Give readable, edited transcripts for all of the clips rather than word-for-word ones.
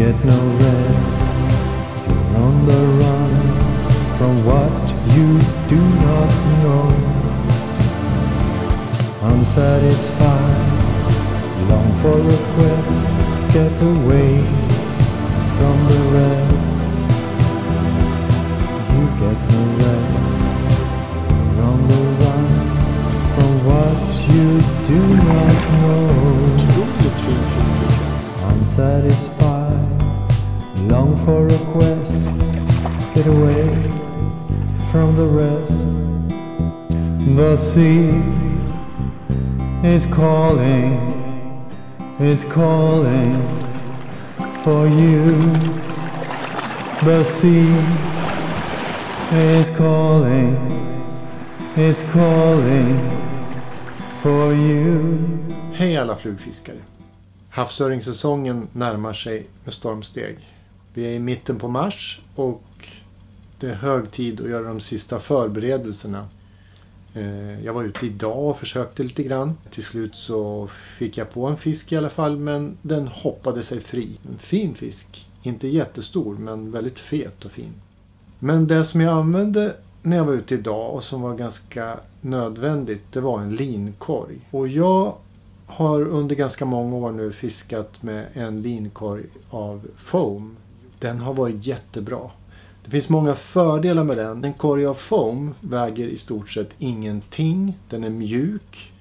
get no rest. You're on the run from what you do not know. Unsatisfied, long for a quest. Get away from the rest. You get no rest. You're on the run from what you do not know. Unsatisfied, long for a quest. Get away from the rest. The sea is calling for you. The sea is calling for you. Hej alla flugfiskare. Havsöringssäsongen närmar sig med stormsteg. Vi är i mitten på mars och det är hög tid att göra de sista förberedelserna. Jag var ute idag och försökte lite grann. Till slut så fick jag på en fisk i alla fall, men den hoppade sig fri. En fin fisk. Inte jättestor, men väldigt fet och fin. Men det som jag använde när jag var ute idag och som var ganska nödvändigt, det var en linkorg. Och jag har under ganska många år nu fiskat med en linkorg av foam. Den har varit jättebra. Det finns många fördelar med den. En korg av foam väger i stort sett ingenting. Den är mjuk.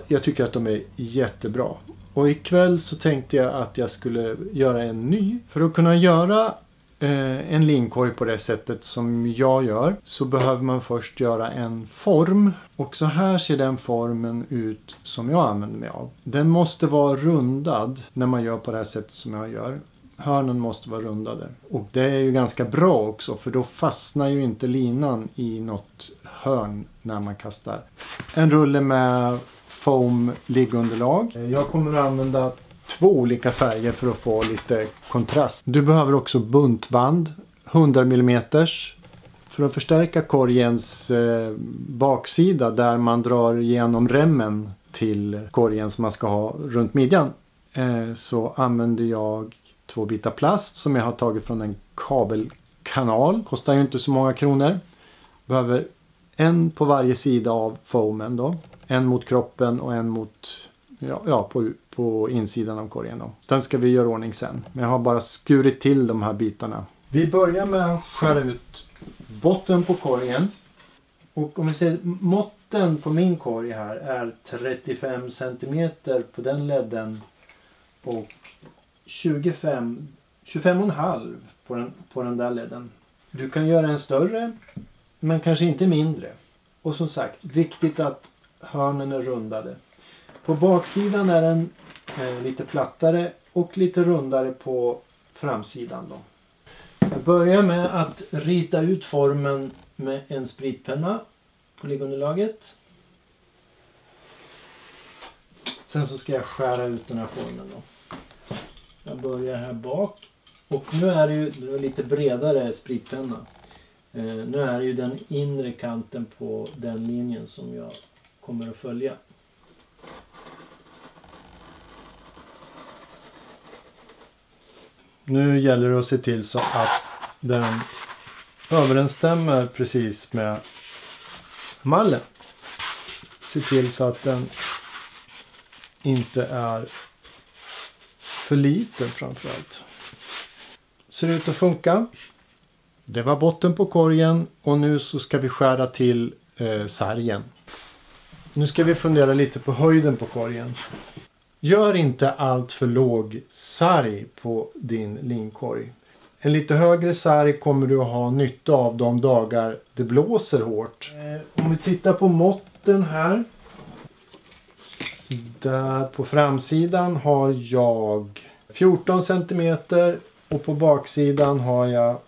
Jag tycker att de är jättebra. Och ikväll så tänkte jag att jag skulle göra en ny. För att kunna göra en linkorg på det sättet som jag gör så behöver man först göra en form. Och så här ser den formen ut som jag använder mig av. Den måste vara rundad när man gör på det här sättet som jag gör. Hörnen måste vara rundade. Och det är ju ganska bra också, för då fastnar ju inte linan i något hörn när man kastar. En rulle med foam liggunderlag. Jag kommer att använda 2 olika färger för att få lite kontrast. Du behöver också buntband, 100 mm. För att förstärka korgens baksida där man drar igenom remmen till korgen som man ska ha runt midjan. Så använder jag 2 bitar plast som jag har tagit från en kabelkanal. Kostar ju inte så många kronor. Behöver en på varje sida av foamen då. En mot kroppen och en mot på insidan av korgen då. Den ska vi göra ordning sen. Men jag har bara skurit till de här bitarna. Vi börjar med att skära ut botten på korgen. Och om vi ser måtten på min korg här är 35 cm på den ledden och 25,5 på den där ledden. Du kan göra en större, men kanske inte mindre. Och som sagt, viktigt att hörnen är rundade. På baksidan är den lite plattare och lite rundare på framsidan då. Jag börjar med att rita ut formen med en spritpenna på liggunderlaget. Sen så ska jag skära ut den här formen då. Jag börjar här bak. Och nu är det ju lite bredare spritpenna. Nu är det ju den inre kanten på den linjen som jag kommer att följa. Nu gäller det att se till så att den överensstämmer precis med mallen. Se till så att den inte är för liten framförallt. Ser ut att funka. Det var botten på korgen och nu så ska vi skära till sargen. Nu ska vi fundera lite på höjden på korgen. Gör inte allt för låg sarg på din linkorg. En lite högre sarg kommer du att ha nytta av de dagar det blåser hårt. Om vi tittar på måtten här. Där på framsidan har jag 14 cm och på baksidan har jag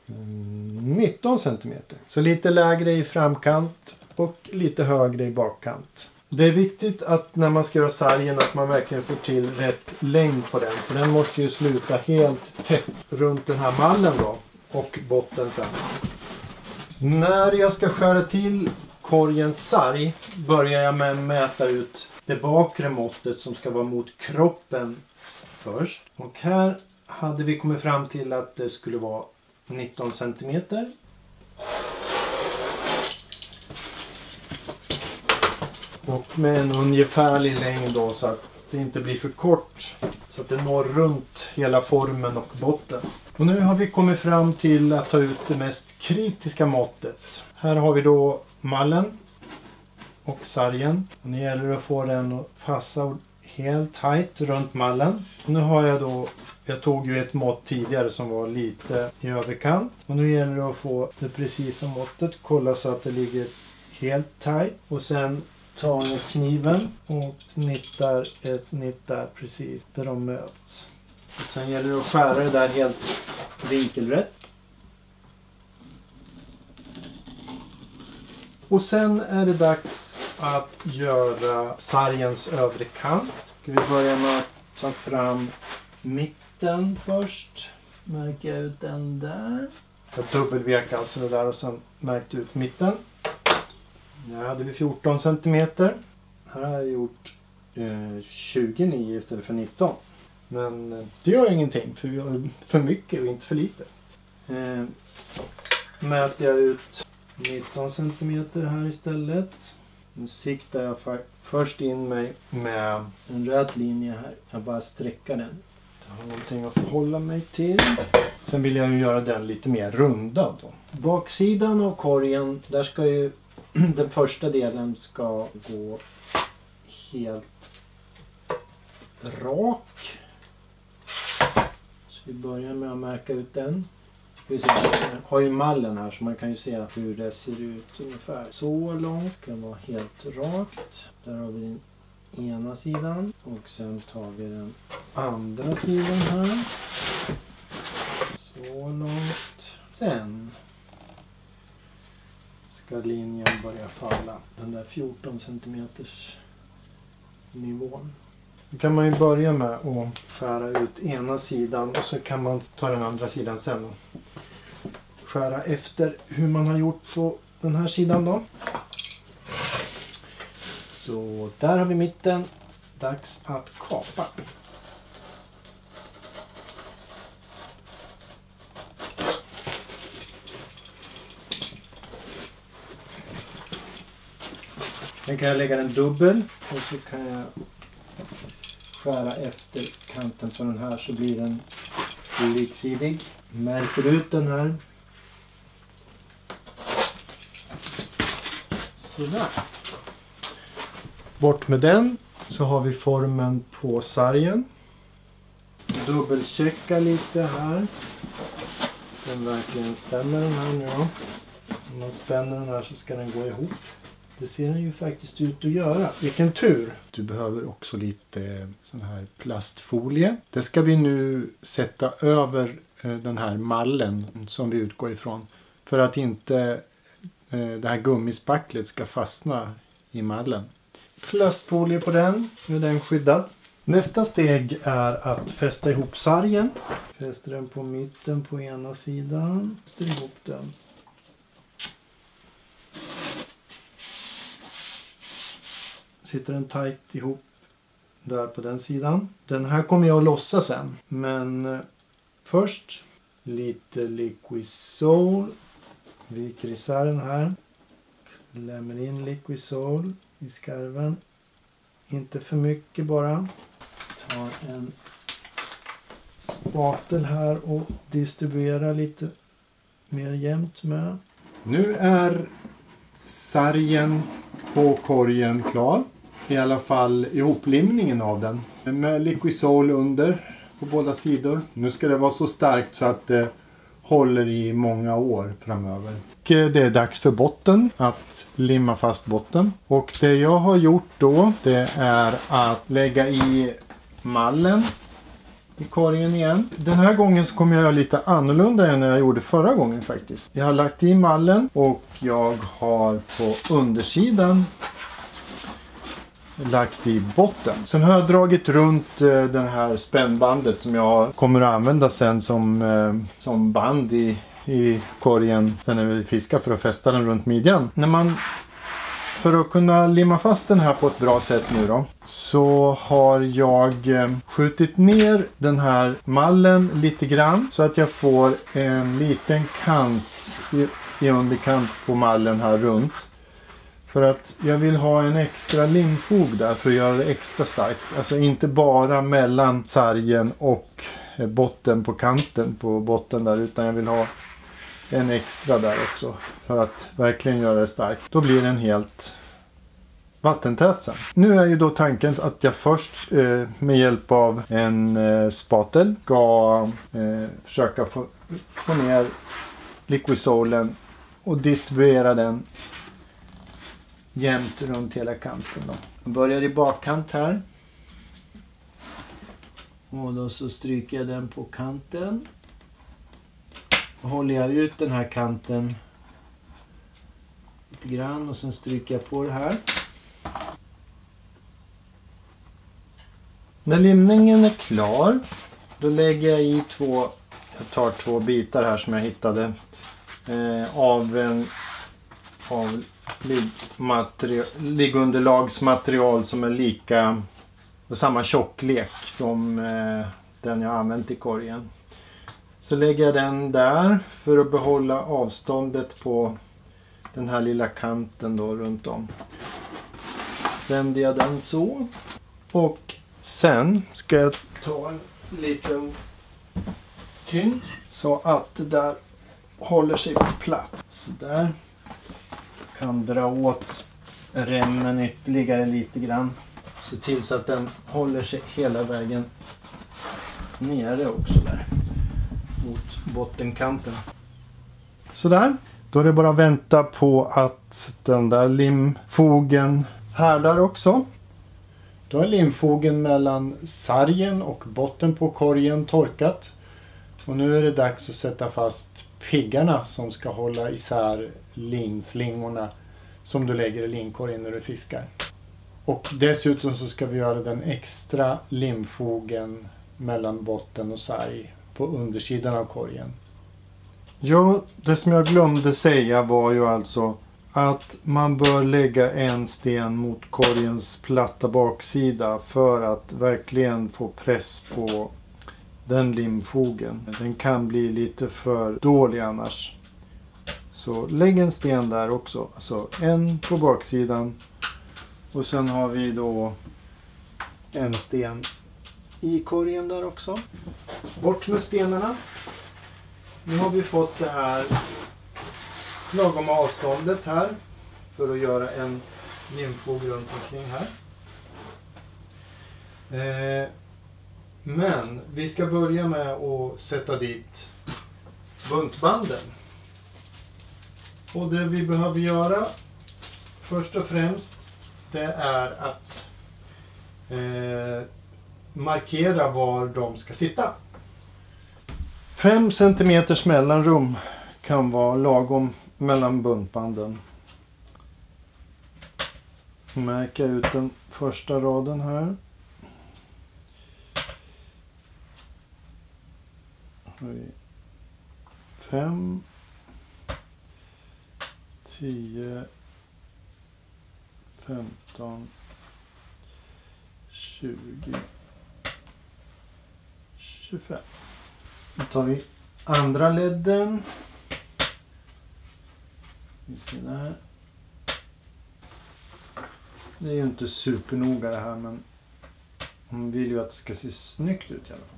19 cm. Så lite lägre i framkant och lite högre i bakkant. Det är viktigt att när man ska göra sargen att man verkligen får till rätt längd på den. För den måste ju sluta helt tätt runt den här mallen då. Och botten sen. När jag ska skära till korgens sarg börjar jag med att mäta ut det bakre måttet som ska vara mot kroppen först. Och här hade vi kommit fram till att det skulle vara 19 centimeter. Och med en ungefärlig längd då, så att det inte blir för kort. Så att det når runt hela formen och botten. Och nu har vi kommit fram till att ta ut det mest kritiska måttet. Här har vi då mallen och sargen. Och nu gäller det att få den att passa helt tight runt mallen. Och nu har jag tog ju ett mått tidigare som var lite i överkant. Och nu gäller det att få det precisa måttet. Kolla så att det ligger helt tight. Och sen tar ni kniven och snittar ett snitt där precis där de möts. Och sen gäller det att skära det där helt vinkelrätt. Och sen är det dags att göra sargens övre kant. Ska vi börja med att ta fram mitten först. Märka ut den där. Jag dubbelvek alltså det där och sen märkte ut mitten. Nu hade vi 14 centimeter. Här har jag gjort 29 istället för 19. Men det gör ingenting för vi har för mycket och inte för lite. Mäter jag ut 19 centimeter här istället. Nu siktar jag först in mig med en röd linje här. Jag bara sträcker den. Jag har någonting att förhålla mig till. Sen vill jag ju göra den lite mer rundad då. Baksidan av korgen, där ska ju den första delen ska gå helt rak. Så vi börjar med att märka ut den. Jag har ju mallen här så man kan ju se hur det ser ut ungefär. Så långt ska det vara helt rakt. Där har vi den ena sidan och sen tar vi den andra sidan här. Så långt. Sen ska linjen börja falla. Den där 14 centimeters nivån. Då kan man ju börja med att skära ut ena sidan och så kan man ta den andra sidan sen och skära efter hur man har gjort på den här sidan då. Så där har vi mitten. Dags att kapa. Sen kan jag lägga den dubbel och så kan jag skära efter kanten på den här så blir den liksidig. Märker ut den här. Sådär. Bort med den så har vi formen på sargen. Dubbelchecka lite här. Den verkligen stämmer den här nu då. Om man spänner den här så ska den gå ihop. Det ser den ju faktiskt ut att göra. Vilken tur! Du behöver också lite sån här plastfolie. Det ska vi nu sätta över den här mallen som vi utgår ifrån. För att inte det här gummispacklet ska fastna i mallen. Plastfolie på den. Nu är den skyddad. Nästa steg är att fästa ihop sargen. Fäster den på mitten på ena sidan. Fäster ihop den. Sitter den tight ihop där på den sidan. Den här kommer jag att lossa sen. Men först lite Liquisol. Viker isär den här. Lämmer in Liquisol i skarven. Inte för mycket bara. Tar en spatel här och distribuerar lite mer jämnt med. Nu är sargen på korgen klar. I alla fall ihoplimningen av den. Med Liquisol under på båda sidor. Nu ska det vara så starkt så att det håller i många år framöver. Och det är dags för botten att limma fast botten. Och det jag har gjort då det är att lägga i mallen i korgen igen. Den här gången så kommer jag göra lite annorlunda än jag gjorde förra gången faktiskt. Jag har lagt i mallen och jag har på undersidan lagt i botten. Sen har jag dragit runt den här spännbandet som jag kommer att använda sen som band i korgen sen när vi fiskar för att fästa den runt midjan. När man för att kunna limma fast den här på ett bra sätt nu då, så har jag skjutit ner den här mallen lite grann så att jag får en liten kant i underkant på mallen här runt. För att jag vill ha en extra limfog där för att göra det extra starkt. Alltså inte bara mellan sargen och botten på kanten på botten där, utan jag vill ha en extra där också för att verkligen göra det starkt. Då blir den helt vattentät sen. Nu är ju då tanken att jag först med hjälp av en spatel ska försöka få ner liquisolen och distribuera den jämnt runt hela kanten då. Jag börjar i bakkant här. Och då så stryker jag den på kanten. Och håller jag ut den här kanten lite grann och sen stryker jag på det här. När limningen är klar, då lägger jag i jag tar två bitar här som jag hittade av liggunderlagsmaterial som är samma tjocklek som den jag använt i korgen. Så lägger jag den där för att behålla avståndet på den här lilla kanten då runt om. Vänder jag den så. Och sen ska jag ta en liten tyngd så att det där håller sig på plats. Så där. Kan dra åt remmen ytterligare lite grann. Se till så att den håller sig hela vägen nere också där. Mot bottenkanten. Sådär. Då är det bara att vänta på att den där limfogen härdar också. Då är limfogen mellan sargen och botten på korgen torkat. Och nu är det dags att sätta fast piggarna som ska hålla isär slingorna som du lägger i limkorgen när du fiskar. Och dessutom så ska vi göra den extra limfogen mellan botten och sarg på undersidan av korgen. Ja, det som jag glömde säga var ju alltså att man bör lägga en sten mot korgens platta baksida för att verkligen få press på den limfogen. Den kan bli lite för dålig annars. Så lägg en sten där också. Alltså en på baksidan. Och sen har vi då en sten i korgen där också. Bort med stenarna. Nu har vi fått det här lagom avståndet här för att göra en limfog runt omkring här. Men vi ska börja med att sätta dit buntbanden. Och det vi behöver göra först och främst, det är att markera var de ska sitta. 5 cm mellanrum kan vara lagom mellan buntbanden. Märka ut den första raden här. 5, 10, 15, 20, 25. Nu tar vi andra ledden. Vi ser där. Det är ju inte supernoga det här, men man vill ju att det ska se snyggt ut i alla fall.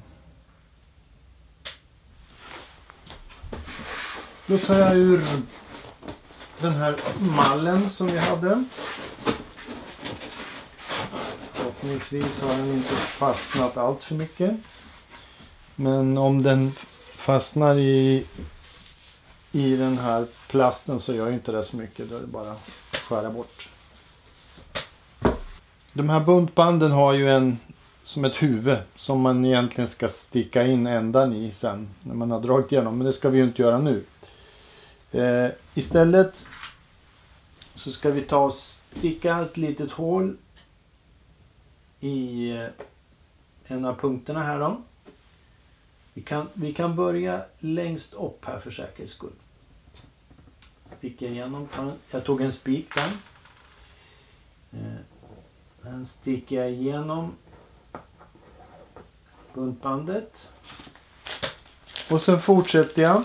Då tar jag ur den här mallen som vi hade. Förhoppningsvis har den inte fastnat allt för mycket. Men om den fastnar i den här plasten så gör inte det så mycket. Då är det bara att skära bort. De här buntbanden har ju som ett huvud som man egentligen ska sticka in ändan i sen när man har dragit igenom. Men det ska vi ju inte göra nu. Istället så ska vi ta och sticka ett litet hål i en av punkterna här då. Vi kan börja längst upp här för säkerhets skull. Sticka igenom. Jag tog en spik där. Sen sticker jag igenom buntbandet. Och sen fortsätter jag.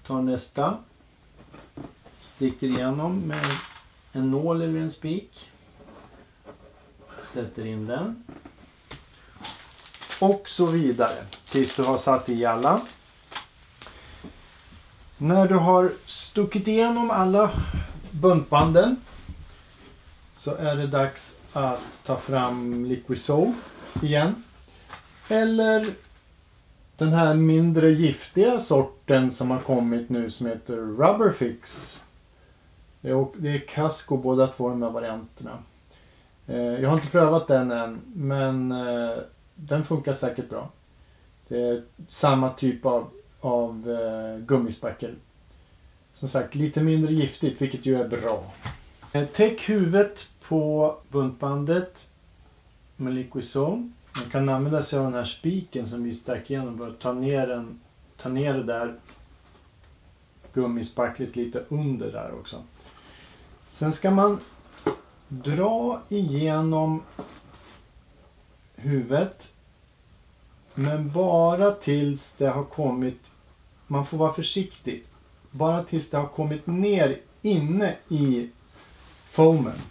Tar nästa. Sticker igenom med en nål eller en spik. Sätter in den. Och så vidare. Tills du har satt i alla. När du har stuckit igenom alla buntbanden. Så är det dags att ta fram Liquisol igen. Eller den här mindre giftiga sorten som har kommit nu som heter Rubberfix. Det är Casco båda två de här varianterna. Jag har inte prövat den än, men den funkar säkert bra. Det är samma typ av gummispackel. Som sagt, lite mindre giftigt, vilket ju är bra. Täck huvudet på buntbandet med Liquisol. Man kan använda sig av den här spiken som vi stack igenom för att ta ner det där gummispacklet lite under där också. Sen ska man dra igenom huvudet, men bara tills det har kommit, man får vara försiktig, bara tills det har kommit ner inne i foamen.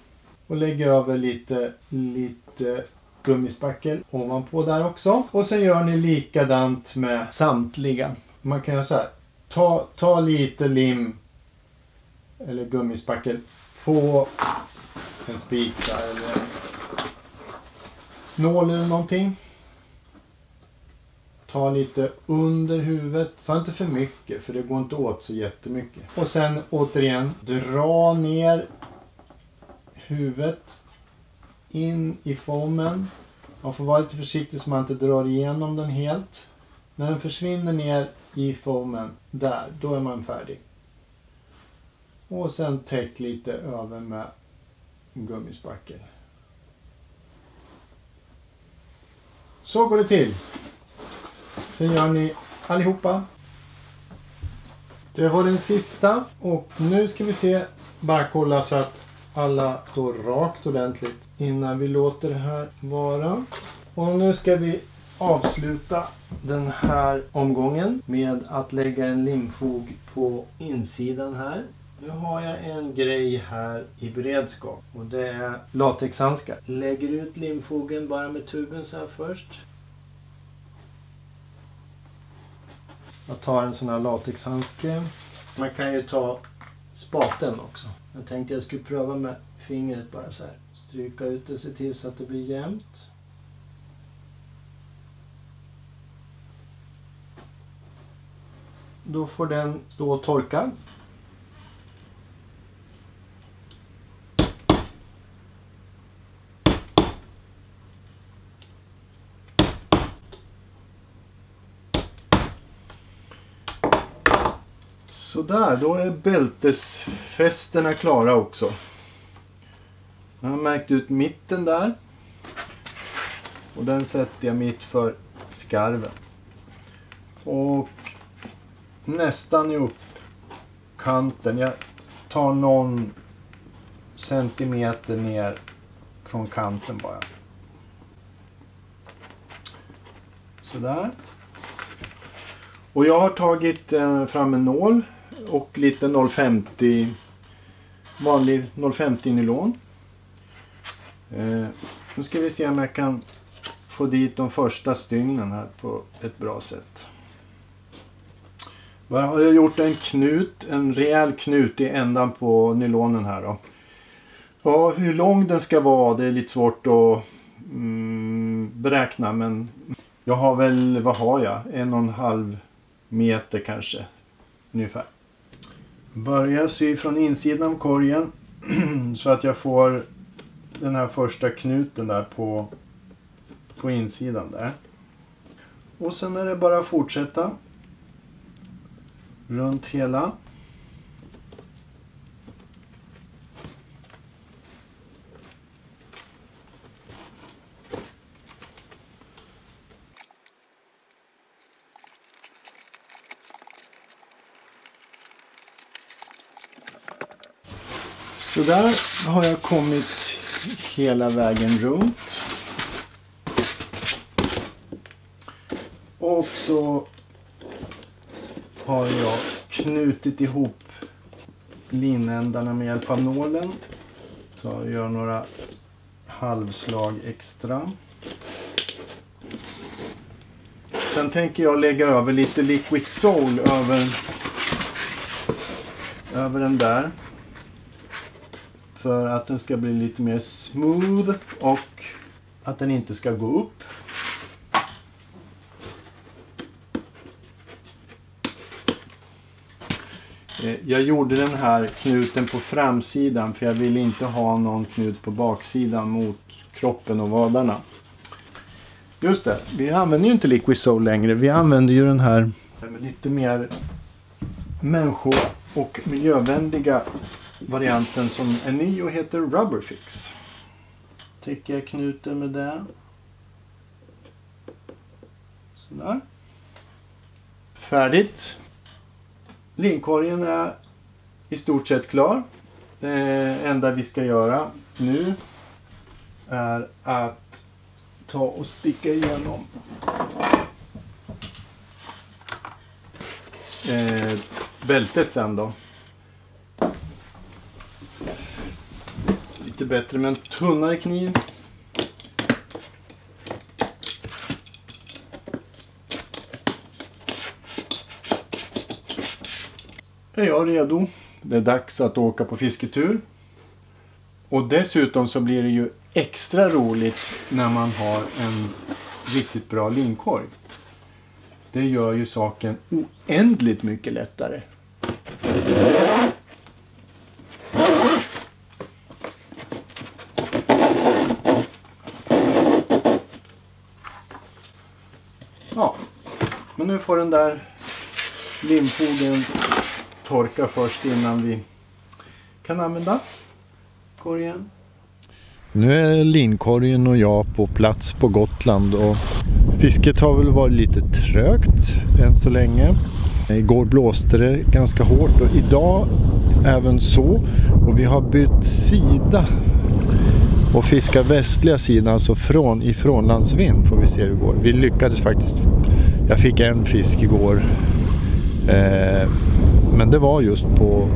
Och lägga över lite gummispackel ovanpå där också. Och sen gör ni likadant med samtliga. Man kan göra så här. Ta lite lim eller gummispackel på en spik där, eller nål eller någonting. Ta lite under huvudet. Så inte för mycket, för det går inte åt så jättemycket. Och sen återigen dra ner huvudet in i foamen. Man får vara lite försiktig så man inte drar igenom den helt. När den försvinner ner i foamen där, då är man färdig. Och sen täck lite över med gummispackel. Så går det till. Sen gör ni allihopa. Det var den sista. Och nu ska vi se, bara kolla så att alla står rakt ordentligt innan vi låter det här vara. Och nu ska vi avsluta den här omgången med att lägga en limfog på insidan här. Nu har jag en grej här i beredskap och det är latexhandskar. Lägger ut limfogen bara med tuben så här först. Jag tar en sån här latexhandske. Man kan ju ta spaten också. Jag tänkte jag skulle pröva med fingret bara så här. Stryka ut det, se till så att det blir jämnt. Då får den stå och torka. Så där, då är bältesfästena klara också. Jag har märkt ut mitten där. Och den sätter jag mitt för skarven. Och nästan i uppkanten. Jag tar någon centimeter ner från kanten bara. Så där. Och jag har tagit fram en nål och lite 0,50 vanlig 0,50 nylon. Nu ska vi se om jag kan få dit de första stygnen här på ett bra sätt. Jag har gjort en rejäl knut i ändan på nylonen här då. Ja, hur lång den ska vara, det är lite svårt att beräkna, men jag har väl, vad har jag? 1,5 meter kanske, ungefär. Börja sy från insidan av korgen så att jag får den här första knuten där på insidan där. Och sen är det bara att fortsätta runt hela. Så där har jag kommit hela vägen runt. Och så har jag knutit ihop linändarna med hjälp av nålen. Så jag gör några halvslag extra. Sen tänker jag lägga över lite Liquid Soul över den där. För att den ska bli lite mer smooth och att den inte ska gå upp. Jag gjorde den här knuten på framsidan för jag ville inte ha någon knut på baksidan mot kroppen och vadarna. Just det, vi använder ju inte Liquid Soul längre. Vi använder ju den här lite mer människo- och miljövänliga varianten som är ny och heter Rubber Fix. Täcker jag knuten med det. Sådär. Färdigt. Linkorgen är i stort sett klar. Det enda vi ska göra nu är att ta och sticka igenom bältet sen då. Lite bättre med en tunnare kniv. Är jag redo. Det är dags att åka på fisketur. Och dessutom så blir det ju extra roligt när man har en riktigt bra linkorg. Det gör ju saken oändligt mycket lättare. Ja, men nu får den där limfogen torka först innan vi kan använda korgen. Nu är linkorgen och jag på plats på Gotland och fisket har väl varit lite trögt än så länge. Igår blåste det ganska hårt och idag även så, och vi har bytt sida och fiskar västliga sidan, alltså ifrån landsvind får vi se hur det går. Vi lyckades faktiskt, jag fick en fisk igår. Men det var just på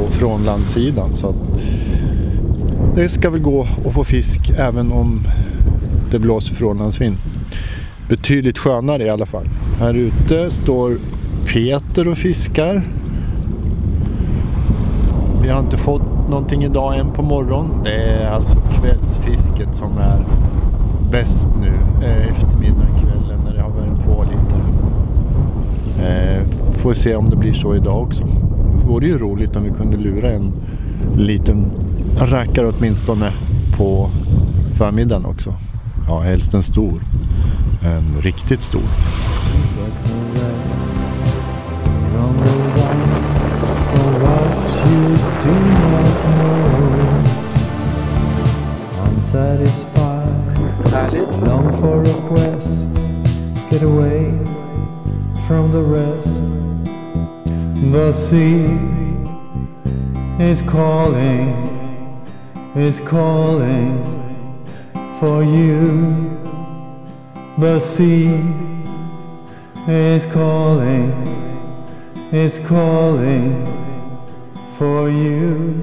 frånlandssidan, så att det ska väl gå att få fisk även om det blåser frånlandsvind. Betydligt skönare i alla fall. Här ute står Peter och fiskar. Vi har inte fått någonting idag än på morgon. Det är alltså kvällsfisket som är bäst nu. Eftermiddagen, kvällen när det har varit på lite. Får se om det blir så idag också. Det vore ju roligt om vi kunde lura en liten rackare åtminstone på förmiddagen också. Ja, helst en stor. En riktigt stor. Long for a quest, get away from the rest. The sea is calling for you. The sea is calling for you.